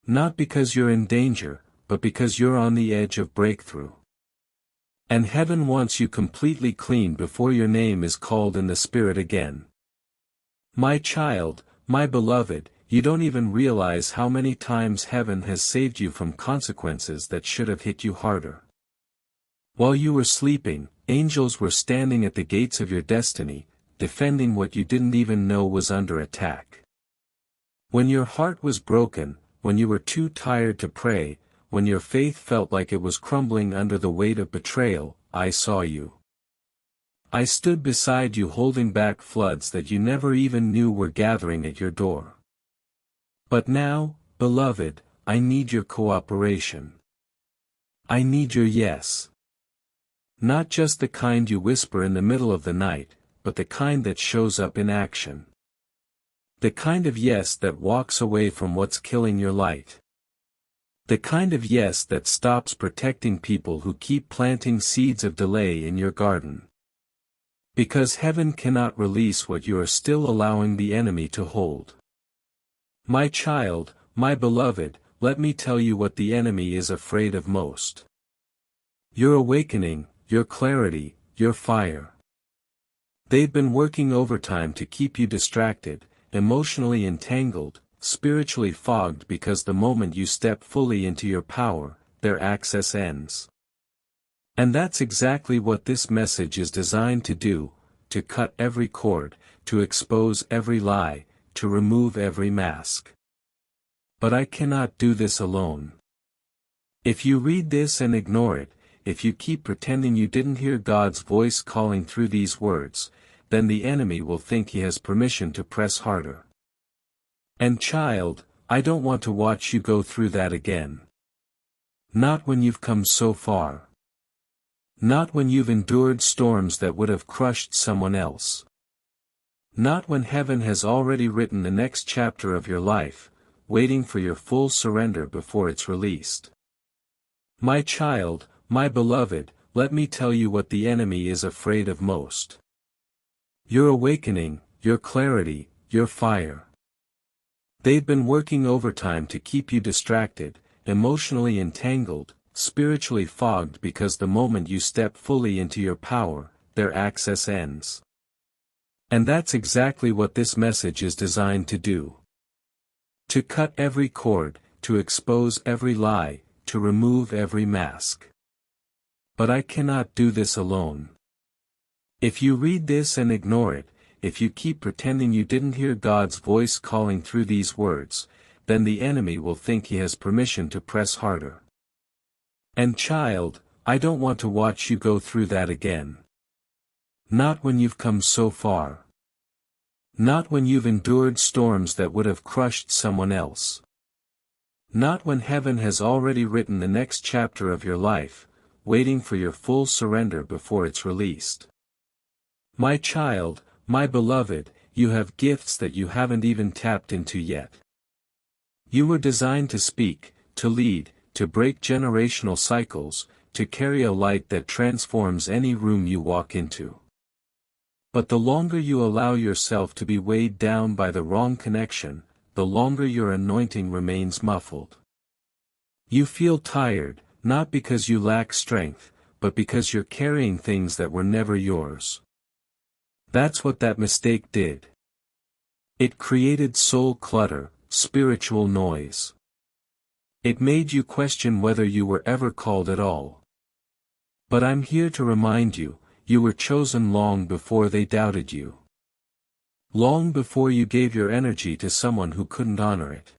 Not because you're in danger, but because you're on the edge of breakthrough. And heaven wants you completely clean before your name is called in the Spirit again. My child, my beloved, you don't even realize how many times heaven has saved you from consequences that should have hit you harder. While you were sleeping, angels were standing at the gates of your destiny, defending what you didn't even know was under attack. When your heart was broken, when you were too tired to pray, when your faith felt like it was crumbling under the weight of betrayal, I saw you. I stood beside you holding back floods that you never even knew were gathering at your door. But now, beloved, I need your cooperation. I need your yes. Not just the kind you whisper in the middle of the night, but the kind that shows up in action. The kind of yes that walks away from what's killing your light. The kind of yes that stops protecting people who keep planting seeds of delay in your garden. Because heaven cannot release what you are still allowing the enemy to hold. My child, my beloved, let me tell you what the enemy is afraid of most. Your awakening, your clarity, your fire. They've been working overtime to keep you distracted, emotionally entangled, spiritually fogged because the moment you step fully into your power, their access ends. And that's exactly what this message is designed to do, to cut every cord, to expose every lie, to remove every mask. But I cannot do this alone. If you read this and ignore it, if you keep pretending you didn't hear God's voice calling through these words, then the enemy will think he has permission to press harder. And child, I don't want to watch you go through that again. Not when you've come so far. Not when you've endured storms that would have crushed someone else. Not when heaven has already written the next chapter of your life, waiting for your full surrender before it's released. My child, my beloved, let me tell you what the enemy is afraid of most. Your awakening, your clarity, your fire. They've been working overtime to keep you distracted, emotionally entangled, spiritually fogged, because the moment you step fully into your power, their access ends. And that's exactly what this message is designed to do. To cut every cord, to expose every lie, to remove every mask. But I cannot do this alone. If you read this and ignore it, if you keep pretending you didn't hear God's voice calling through these words, then the enemy will think he has permission to press harder. And child, I don't want to watch you go through that again. Not when you've come so far. Not when you've endured storms that would have crushed someone else. Not when heaven has already written the next chapter of your life, waiting for your full surrender before it's released. My child, my beloved, you have gifts that you haven't even tapped into yet. You were designed to speak, to lead, to break generational cycles, to carry a light that transforms any room you walk into. But the longer you allow yourself to be weighed down by the wrong connection, the longer your anointing remains muffled. You feel tired, not because you lack strength, but because you're carrying things that were never yours. That's what that mistake did. It created soul clutter, spiritual noise. It made you question whether you were ever called at all. But I'm here to remind you, you were chosen long before they doubted you. Long before you gave your energy to someone who couldn't honor it.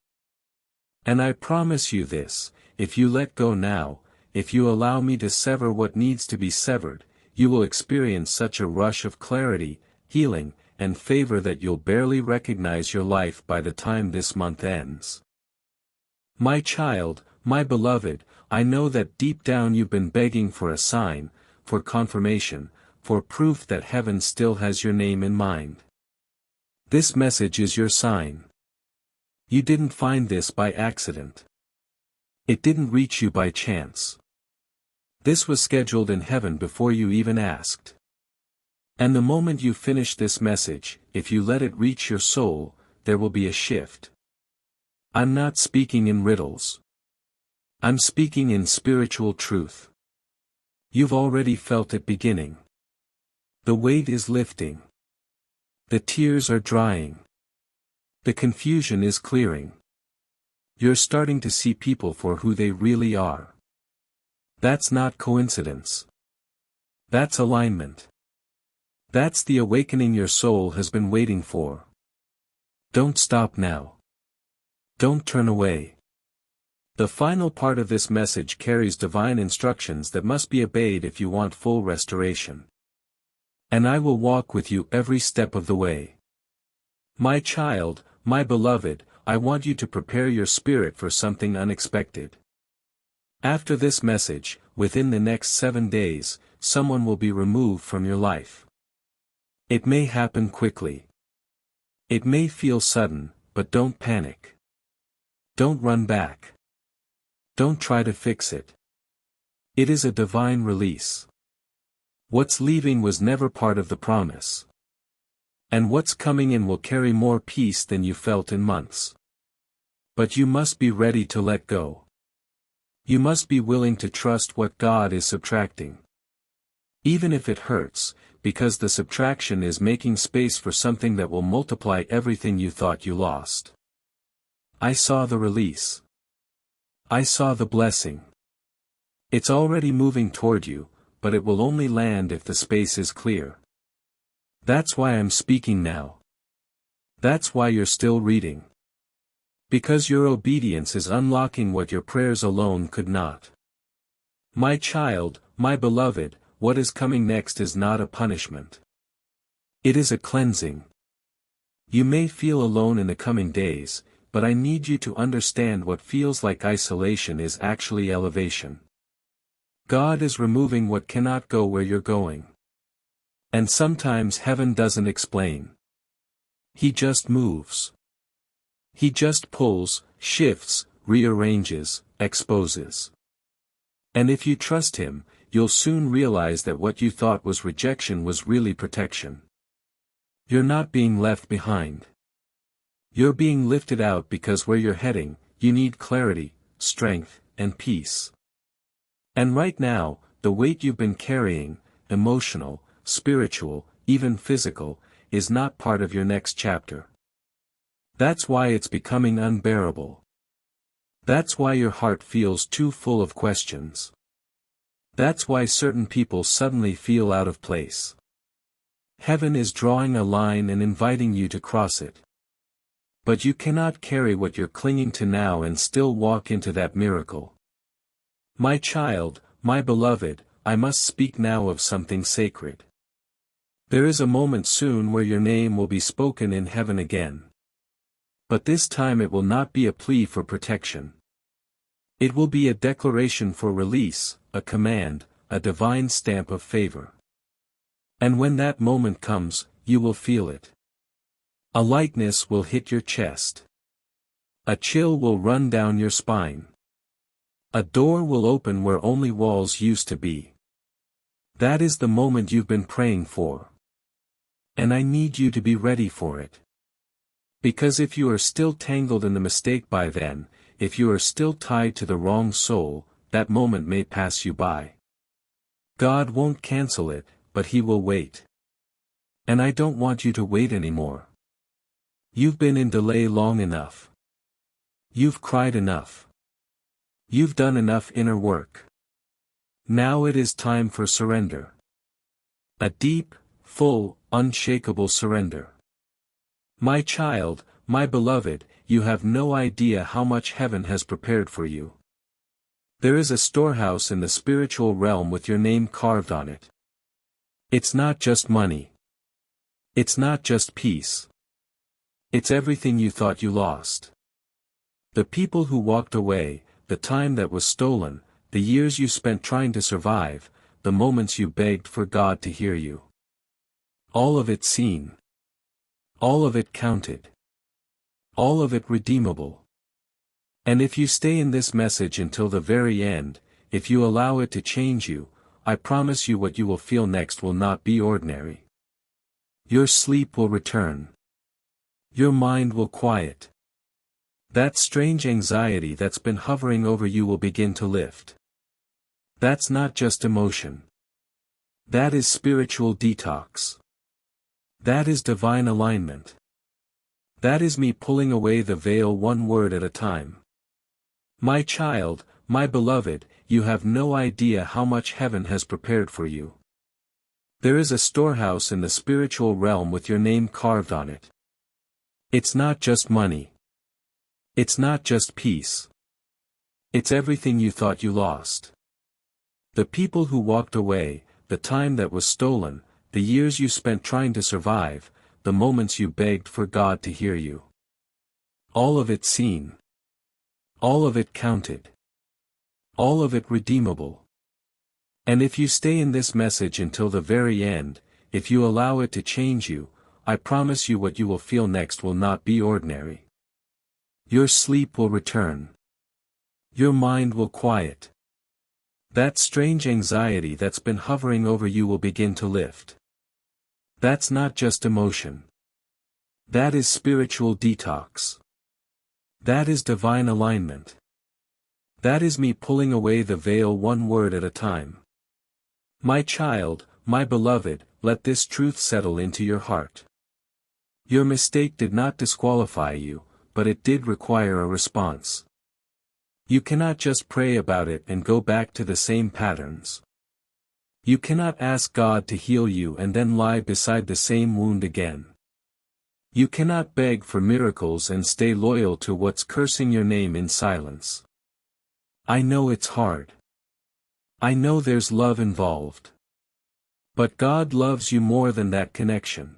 And I promise you this, if you let go now, if you allow me to sever what needs to be severed, you will experience such a rush of clarity, healing, and favor that you'll barely recognize your life by the time this month ends. My child, my beloved, I know that deep down you've been begging for a sign, for confirmation, for proof that heaven still has your name in mind. This message is your sign. You didn't find this by accident. It didn't reach you by chance. This was scheduled in heaven before you even asked. And the moment you finish this message, if you let it reach your soul, there will be a shift. I'm not speaking in riddles. I'm speaking in spiritual truth. You've already felt it beginning. The weight is lifting. The tears are drying. The confusion is clearing. You're starting to see people for who they really are. That's not coincidence. That's alignment. That's the awakening your soul has been waiting for. Don't stop now. Don't turn away. The final part of this message carries divine instructions that must be obeyed if you want full restoration. And I will walk with you every step of the way. My child, my beloved, I want you to prepare your spirit for something unexpected. After this message, within the next 7 days, someone will be removed from your life. It may happen quickly. It may feel sudden, but don't panic. Don't run back. Don't try to fix it. It is a divine release. What's leaving was never part of the promise. And what's coming in will carry more peace than you felt in months. But you must be ready to let go. You must be willing to trust what God is subtracting. Even if it hurts, because the subtraction is making space for something that will multiply everything you thought you lost. I saw the release. I saw the blessing. It's already moving toward you, but it will only land if the space is clear. That's why I'm speaking now. That's why you're still reading. Because your obedience is unlocking what your prayers alone could not. My child, my beloved, what is coming next is not a punishment. It is a cleansing. You may feel alone in the coming days, but I need you to understand what feels like isolation is actually elevation. God is removing what cannot go where you're going. And sometimes heaven doesn't explain. He just moves. He just pulls, shifts, rearranges, exposes. And if you trust him, you'll soon realize that what you thought was rejection was really protection. You're not being left behind. You're being lifted out because where you're heading, you need clarity, strength, and peace. And right now, the weight you've been carrying, emotional, spiritual, even physical, is not part of your next chapter. That's why it's becoming unbearable. That's why your heart feels too full of questions. That's why certain people suddenly feel out of place. Heaven is drawing a line and inviting you to cross it. But you cannot carry what you're clinging to now and still walk into that miracle. My child, my beloved, I must speak now of something sacred. There is a moment soon where your name will be spoken in heaven again. But this time it will not be a plea for protection. It will be a declaration for release, a command, a divine stamp of favor. And when that moment comes, you will feel it. A lightness will hit your chest. A chill will run down your spine. A door will open where only walls used to be. That is the moment you've been praying for. And I need you to be ready for it. Because if you are still tangled in the mistake by then, if you are still tied to the wrong soul, that moment may pass you by. God won't cancel it, but he will wait. And I don't want you to wait anymore. You've been in delay long enough. You've cried enough. You've done enough inner work. Now it is time for surrender. A deep, full, unshakable surrender. My child, my beloved, you have no idea how much heaven has prepared for you. There is a storehouse in the spiritual realm with your name carved on it. It's not just money. It's not just peace. It's everything you thought you lost. The people who walked away, the time that was stolen, the years you spent trying to survive, the moments you begged for God to hear you. All of it seen. All of it counted. All of it redeemable. And if you stay in this message until the very end, if you allow it to change you, I promise you what you will feel next will not be ordinary. Your sleep will return. Your mind will quiet. That strange anxiety that's been hovering over you will begin to lift. That's not just emotion. That is spiritual detox. That is divine alignment. That is me pulling away the veil one word at a time. My child, my beloved, you have no idea how much heaven has prepared for you. There is a storehouse in the spiritual realm with your name carved on it. It's not just money. It's not just peace. It's everything you thought you lost. The people who walked away, the time that was stolen, the years you spent trying to survive, the moments you begged for God to hear you. All of it seen. All of it counted. All of it redeemable. And if you stay in this message until the very end, if you allow it to change you, I promise you what you will feel next will not be ordinary. Your sleep will return. Your mind will quiet. That strange anxiety that's been hovering over you will begin to lift. That's not just emotion. That is spiritual detox. That is divine alignment. That is me pulling away the veil one word at a time. My child, my beloved, let this truth settle into your heart. Your mistake did not disqualify you, but it did require a response. You cannot just pray about it and go back to the same patterns. You cannot ask God to heal you and then lie beside the same wound again. You cannot beg for miracles and stay loyal to what's cursing your name in silence. I know it's hard. I know there's love involved. But God loves you more than that connection.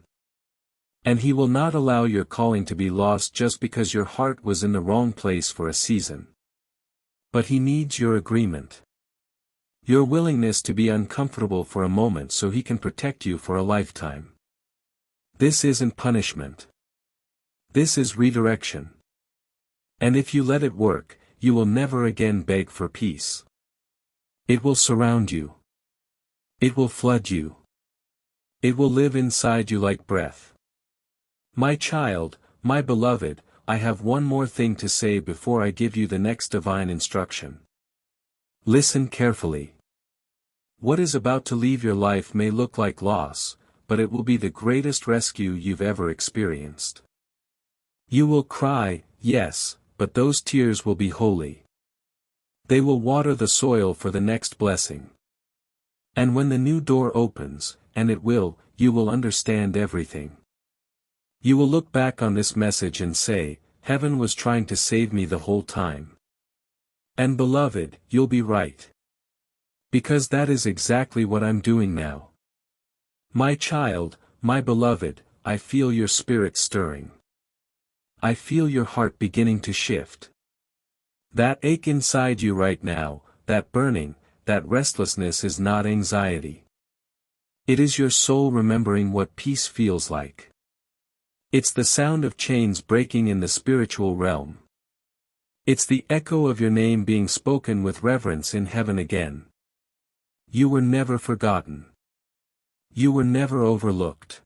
And He will not allow your calling to be lost just because your heart was in the wrong place for a season. But He needs your agreement. Your willingness to be uncomfortable for a moment so He can protect you for a lifetime. This isn't punishment. This is redirection. And if you let it work, you will never again beg for peace. It will surround you. It will flood you. It will live inside you like breath. My child, my beloved, I have one more thing to say before I give you the next divine instruction. Listen carefully. What is about to leave your life may look like loss, but it will be the greatest rescue you've ever experienced. You will cry, yes, but those tears will be holy. They will water the soil for the next blessing. And when the new door opens, and it will, you will understand everything. You will look back on this message and say, Heaven was trying to save me the whole time. And beloved, you'll be right. Because that is exactly what I'm doing now. My child, my beloved, I feel your spirit stirring. I feel your heart beginning to shift. That ache inside you right now, that burning, that restlessness is not anxiety. It is your soul remembering what peace feels like. It's the sound of chains breaking in the spiritual realm. It's the echo of your name being spoken with reverence in heaven again. You were never forgotten. You were never overlooked.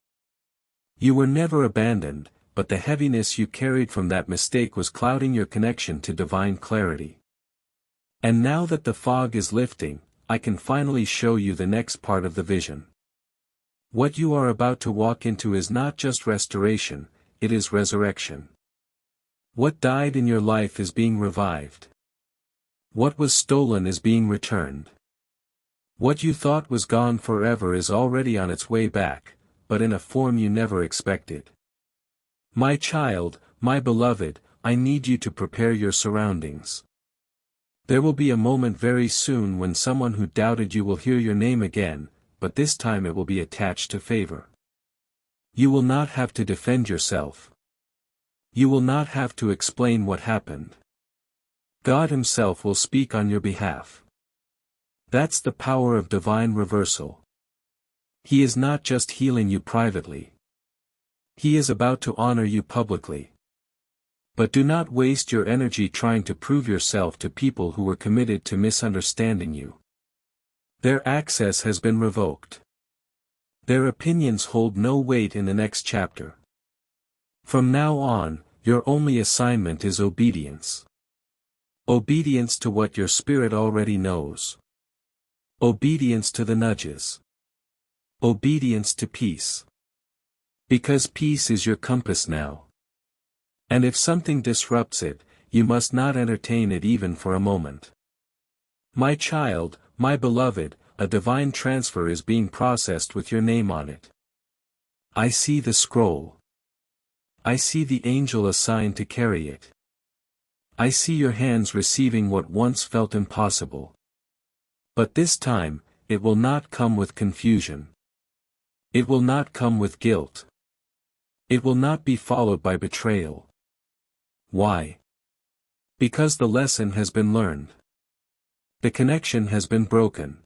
You were never abandoned, but the heaviness you carried from that mistake was clouding your connection to divine clarity. And now that the fog is lifting, I can finally show you the next part of the vision. What you are about to walk into is not just restoration, it is resurrection. What died in your life is being revived. What was stolen is being returned. What you thought was gone forever is already on its way back, but in a form you never expected. My child, my beloved, I need you to prepare your surroundings. There will be a moment very soon when someone who doubted you will hear your name again, but this time it will be attached to favor. You will not have to defend yourself. You will not have to explain what happened. God Himself will speak on your behalf. That's the power of divine reversal. He is not just healing you privately. He is about to honor you publicly. But do not waste your energy trying to prove yourself to people who were committed to misunderstanding you. Their access has been revoked. Their opinions hold no weight in the next chapter. From now on, your only assignment is obedience. Obedience to what your spirit already knows. Obedience to the nudges. Obedience to peace. Because peace is your compass now. And if something disrupts it, you must not entertain it even for a moment. My child, my beloved, a divine transfer is being processed with your name on it. I see the scroll. I see the angel assigned to carry it. I see your hands receiving what once felt impossible. But this time, it will not come with confusion. It will not come with guilt. It will not be followed by betrayal. Why? Because the lesson has been learned. The connection has been broken.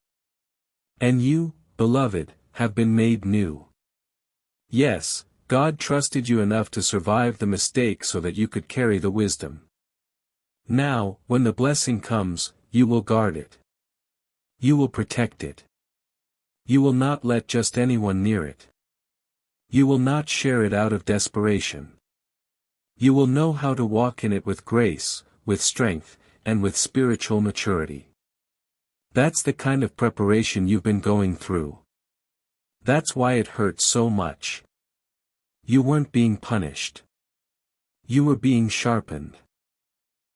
And you, beloved, have been made new. Yes, God trusted you enough to survive the mistake so that you could carry the wisdom. Now, when the blessing comes, you will guard it. You will protect it. You will not let just anyone near it. You will not share it out of desperation. You will know how to walk in it with grace, with strength, and with spiritual maturity. That's the kind of preparation you've been going through. That's why it hurts so much. You weren't being punished. You were being sharpened.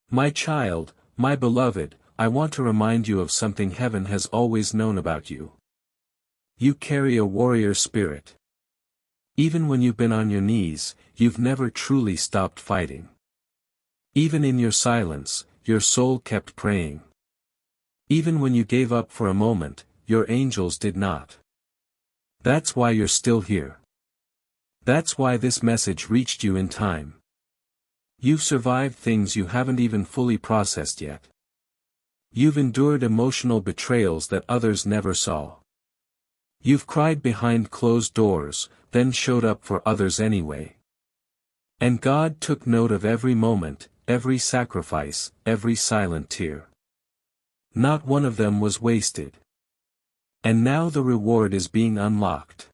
My child, my beloved, I want to remind you of something heaven has always known about you. You carry a warrior spirit. Even when you've been on your knees, you've never truly stopped fighting. Even in your silence, your soul kept praying. Even when you gave up for a moment, your angels did not. That's why you're still here. That's why this message reached you in time. You've survived things you haven't even fully processed yet. You've endured emotional betrayals that others never saw. You've cried behind closed doors, then showed up for others anyway. And God took note of every moment, every sacrifice, every silent tear. Not one of them was wasted. And now the reward is being unlocked.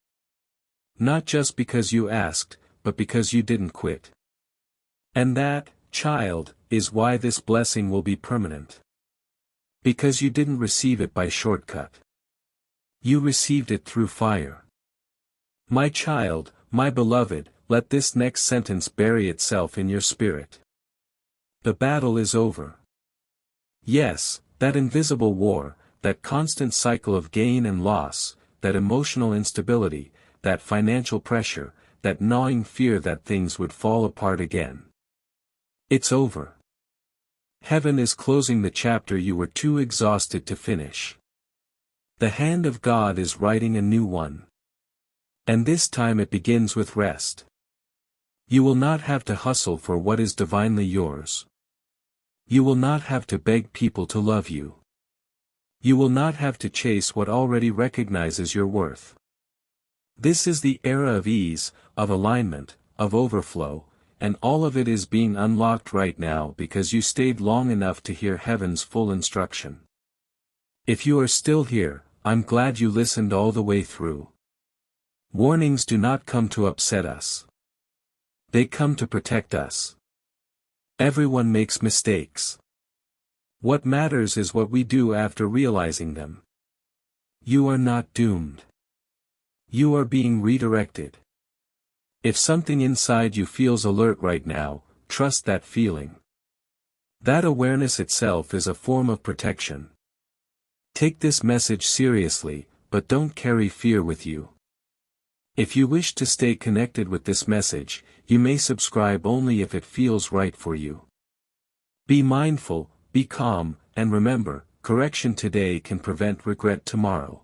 Not just because you asked, but because you didn't quit. And that, child, is why this blessing will be permanent. Because you didn't receive it by shortcut. You received it through fire. My child, my beloved, let this next sentence bury itself in your spirit. The battle is over. Yes, that invisible war, that constant cycle of gain and loss, that emotional instability, that financial pressure, that gnawing fear that things would fall apart again. It's over. Heaven is closing the chapter you were too exhausted to finish. The hand of God is writing a new one. And this time it begins with rest. You will not have to hustle for what is divinely yours. You will not have to beg people to love you. You will not have to chase what already recognizes your worth. This is the era of ease, of alignment, of overflow, and all of it is being unlocked right now because you stayed long enough to hear heaven's full instruction. If you are still here, I'm glad you listened all the way through. Warnings do not come to upset us. They come to protect us. Everyone makes mistakes. What matters is what we do after realizing them. You are not doomed. You are being redirected. If something inside you feels alert right now, trust that feeling. That awareness itself is a form of protection. Take this message seriously, but don't carry fear with you. If you wish to stay connected with this message, you may subscribe only if it feels right for you. Be mindful, be calm, and remember, correction today can prevent regret tomorrow.